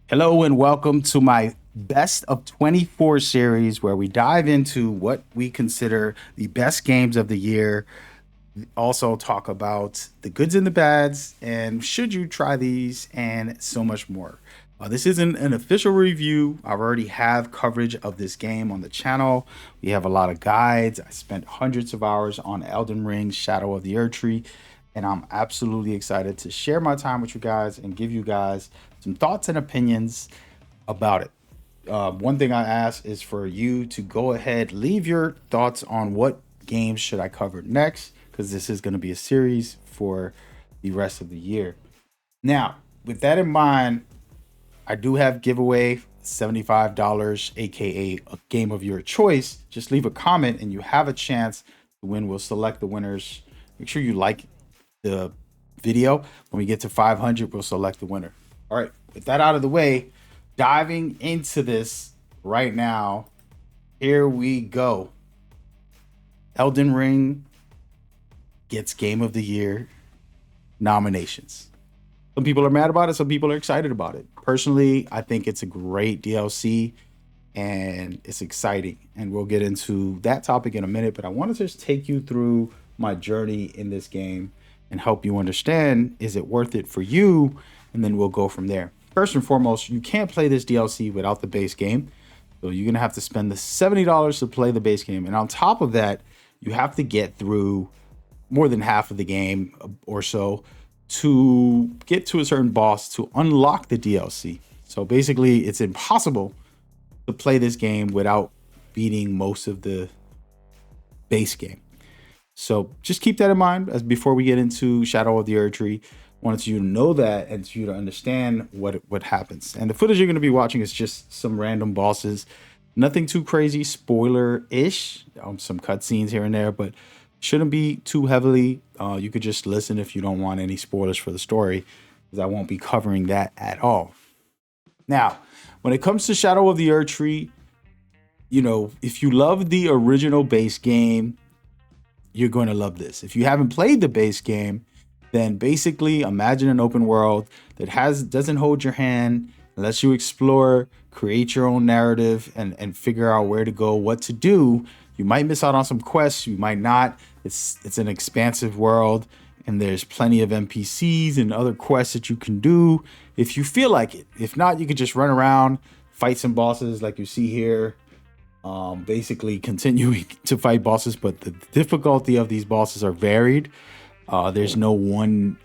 Hello and welcome to my best of 24 series where we dive into what we consider the best games of the year. Also, talk about the goods and the bads, and should you try these, and so much more. This isn't an official review. I already have coverage of this game on the channel. We have a lot of guides. I spent hundreds of hours on Elden Ring Shadow of the Erdtree, and I'm absolutely excited to share my time with you guys and give you guys some thoughts and opinions about it. One thing I ask is for you to go ahead, leave your thoughts on what games should I cover next, because this is going to be a series for the rest of the year. Now, with that in mind, I do have giveaway $75, aka a game of your choice. Just leave a comment and you have a chance to win. We'll select the winners. Make sure you like the video. When we get to 500, we'll select the winner. All right, with that out of the way, diving into this right now, here we go. Elden Ring gets Game of the Year nominations. Some people are mad about it, some people are excited about it. Personally, I think it's a great DLC and it's exciting. And we'll get into that topic in a minute, but I want to just take you through my journey in this game and help you understand, is it worth it for you? And then we'll go from there. First and foremost, you can't play this DLC without the base game. So you're going to have to spend the $70 to play the base game. And on top of that, you have to get through more than half of the game or so to get to a certain boss to unlock the DLC. So basically, it's impossible to play this game without beating most of the base game. So just keep that in mind as before we get into Shadow of the Erdtree. Wanted you to know that and for you to understand what happens. And the footage you're going to be watching is just some random bosses. Nothing too crazy, spoiler-ish. Some cutscenes here and there, but shouldn't be too heavily. You could just listen if you don't want any spoilers for the story, because I won't be covering that at all. Now, when it comes to Shadow of the Erdtree, you know, if you love the original base game, you're going to love this. If you haven't played the base game, then basically imagine an open world that doesn't hold your hand, lets you explore, create your own narrative, and figure out where to go, what to do. You might miss out on some quests, you might not. It's an expansive world, and there's plenty of NPCs and other quests that you can do if you feel like it. If not, you could just run around, fight some bosses like you see here. Basically continuing to fight bosses, but the difficulty of these bosses are varied. There's no one,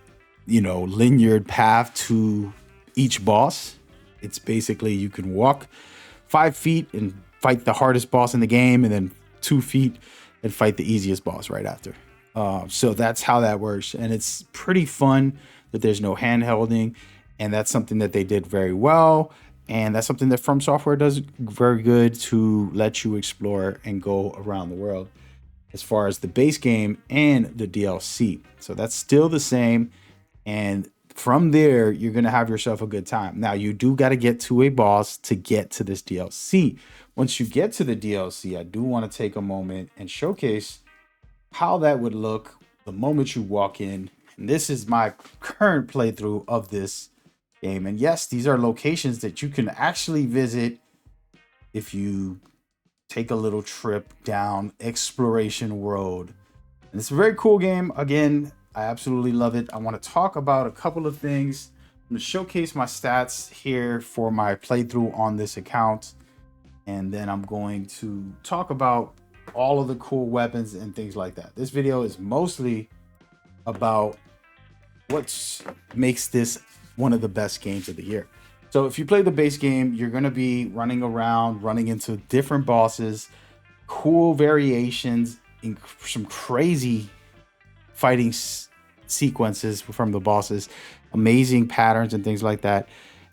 linear path to each boss. It's basically you can walk 5 feet and fight the hardest boss in the game, and then 2 feet and fight the easiest boss right after. So that's how that works, and it's pretty fun that there's no handholding, and that's something that they did very well. And that's something that From Software does very good, to let you explore and go around the world as far as the base game and the DLC. So that's still the same. And from there, you're going to have yourself a good time. Now, you do got to get to a boss to get to this DLC. Once you get to the DLC, I do want to take a moment and showcase how that would look the moment you walk in. And this is my current playthrough of this game. And yes, these are locations that you can actually visit if you take a little trip down Exploration Road. And it's a very cool game. Again, I absolutely love it. I want to talk about a couple of things. I'm going to showcase my stats here for my playthrough on this account. And then I'm going to talk about all of the cool weapons and things like that. This video is mostly about what makes this one of the best games of the year. So if you play the base game, you're going to be running around, running into different bosses, cool variations, some crazy fighting sequences from the bosses, amazing patterns and things like that.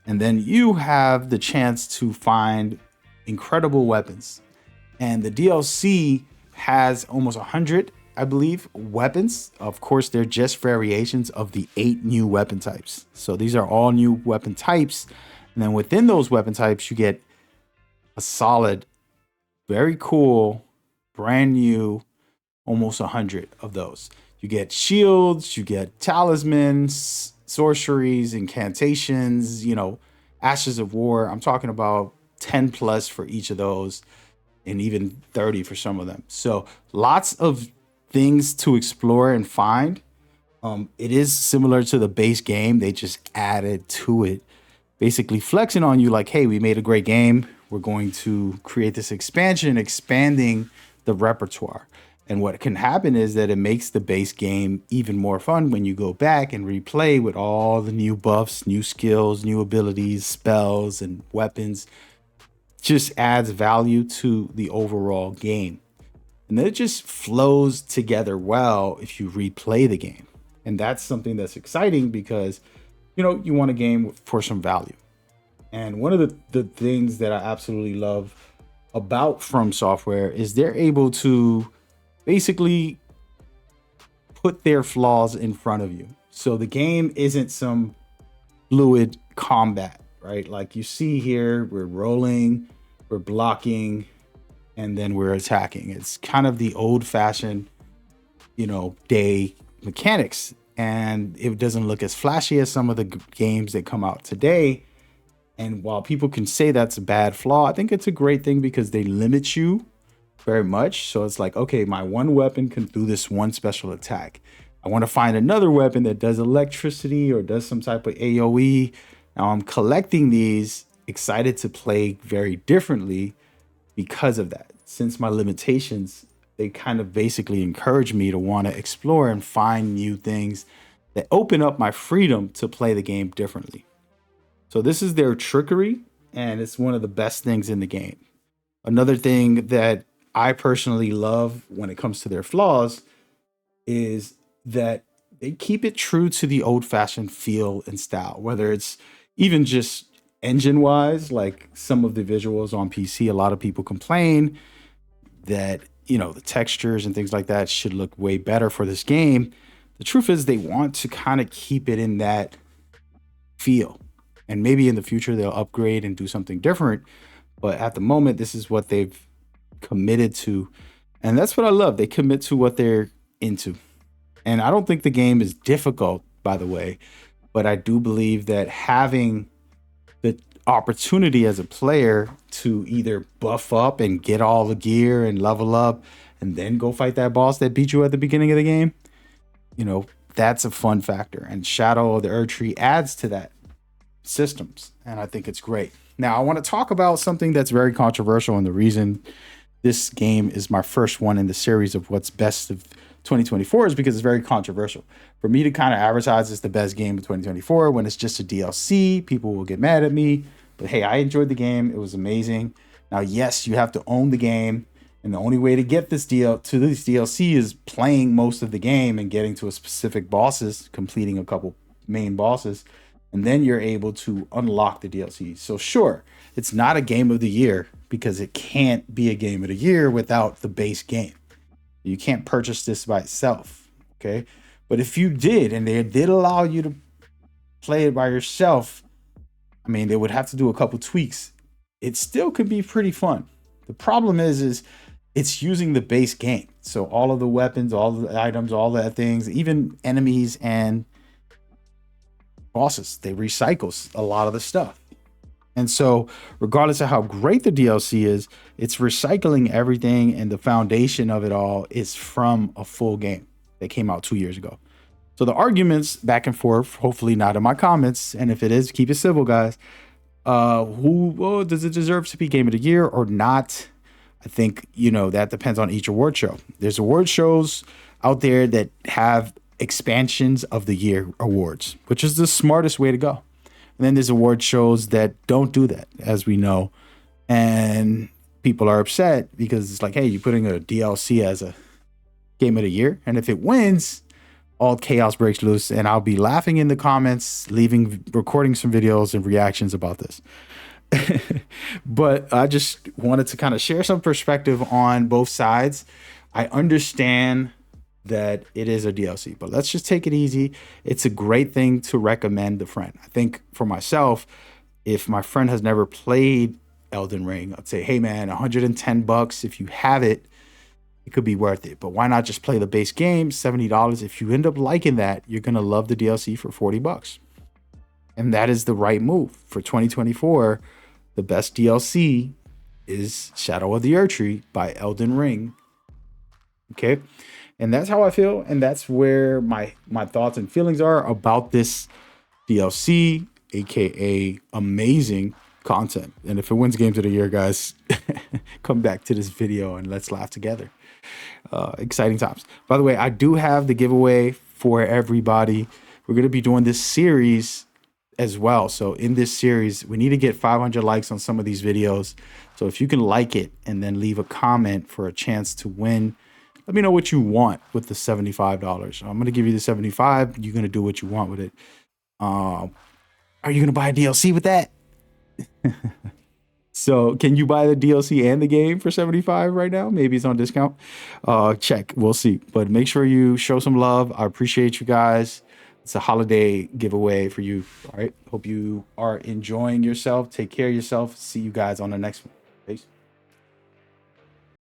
And then you have the chance to find incredible weapons. And the DLC has almost 100, I believe, weapons. Of course, they're just variations of the 8 new weapon types. So these are all new weapon types. And then within those weapon types, you get a solid, very cool, brand new, almost 100 of those. You get shields, you get talismans, sorceries, incantations, Ashes of War, I'm talking about 10 plus for each of those, and even 30 for some of them. So lots of things to explore and find. It is similar to the base game. They just added to it, basically flexing on you like, hey, we made a great game. We're going to create this expansion, expanding the repertoire. And what can happen is that it makes the base game even more fun when you go back and replay with all the new buffs, new skills, new abilities, spells, and weapons. Just adds value to the overall game. And then it just flows together well if you replay the game. And that's something that's exciting because, you want a game for some value. And one of the things that I absolutely love about From Software is they're able to basically put their flaws in front of you. So the game isn't some fluid combat, right? Like you see here, we're rolling, we're blocking, and then we're attacking. It's kind of the old-fashioned, day mechanics. And it doesn't look as flashy as some of the games that come out today. And while people can say that's a bad flaw, I think it's a great thing because they limit you very much. So it's like, okay, my one weapon can do this one special attack. I want to find another weapon that does electricity or does some type of AoE. Now I'm collecting these, excited to play very differently because of that. Since my limitations, they kind of basically encourage me to want to explore and find new things that open up my freedom to play the game differently. So this is their trickery, and it's one of the best things in the game. Another thing that I personally love when it comes to their flaws is that they keep it true to the old-fashioned feel and style, whether it's even just engine-wise, like some of the visuals on PC. A lot of people complain that, the textures and things like that should look way better for this game. The truth is they want to kind of keep it in that feel. And maybe in the future they'll upgrade and do something different. But at the moment, this is what they've committed to. And that's what I love. They commit to what they're into. And I don't think the game is difficult, by the way. But I do believe that having the opportunity as a player to either buff up and get all the gear and level up and then go fight that boss that beat you at the beginning of the game, that's a fun factor. And Shadow of the Erdtree adds to that systems, and I think it's great. Now I want to talk about something that's very controversial, and the reason this game is my first one in the series of what's best of 2024 is because it's very controversial. For me to kind of advertise it's the best game of 2024 when it's just a DLC, people will get mad at me. But hey, I enjoyed the game. It was amazing. Now, yes, you have to own the game, and the only way to get this DLC is playing most of the game and getting to a specific bosses, completing a couple main bosses. And then you're able to unlock the DLC. So sure, it's not a game of the year because it can't be a game of the year without the base game. You can't purchase this by itself, okay? But if you did, and they did allow you to play it by yourself, I mean, they would have to do a couple tweaks. It still could be pretty fun. The problem is it's using the base game. So all of the weapons, all the items, all the things, even enemies and bosses, they recycle a lot of the stuff. And so regardless of how great the DLC is, it's recycling everything, and the foundation of it all is from a full game that came out 2 years ago. So the arguments back and forth, hopefully not in my comments, and if it is, keep it civil, guys. Does it deserve to be game of the year or not? I think, that depends on each award show. There's award shows out there that have expansions of the year awards, which is the smartest way to go. And then there's award shows that don't do that, as we know. And people are upset because it's like, hey, you're putting a DLC as a game of the year. And if it wins, all chaos breaks loose. And I'll be laughing in the comments, recording some videos and reactions about this. But I just wanted to kind of share some perspective on both sides. I understand that it is a DLC, but let's just take it easy. It's a great thing to recommend a friend. I think for myself, if my friend has never played Elden Ring, I'd say, hey man, $110. If you have it, it could be worth it. But why not just play the base game, $70? If you end up liking that, you're going to love the DLC for $40. And that is the right move. For 2024, the best DLC is Shadow of the Erdtree by Elden Ring. Okay. And that's how I feel. And that's where my thoughts and feelings are about this DLC, aka amazing content. And if it wins games of the year, guys, come back to this video and let's laugh together. Exciting times. By the way, I do have the giveaway for everybody. We're going to be doing this series as well. So in this series, we need to get 500 likes on some of these videos. So if you can like it and then leave a comment for a chance to win, let me know what you want with the $75. I'm going to give you the 75. You're going to do what you want with it. Are you going to buy a DLC with that? So can you buy the DLC and the game for 75 right now? Maybe it's on discount. Check. We'll see. But make sure you show some love. I appreciate you guys. It's a holiday giveaway for you. All right. Hope you are enjoying yourself. Take care of yourself. See you guys on the next one. Peace.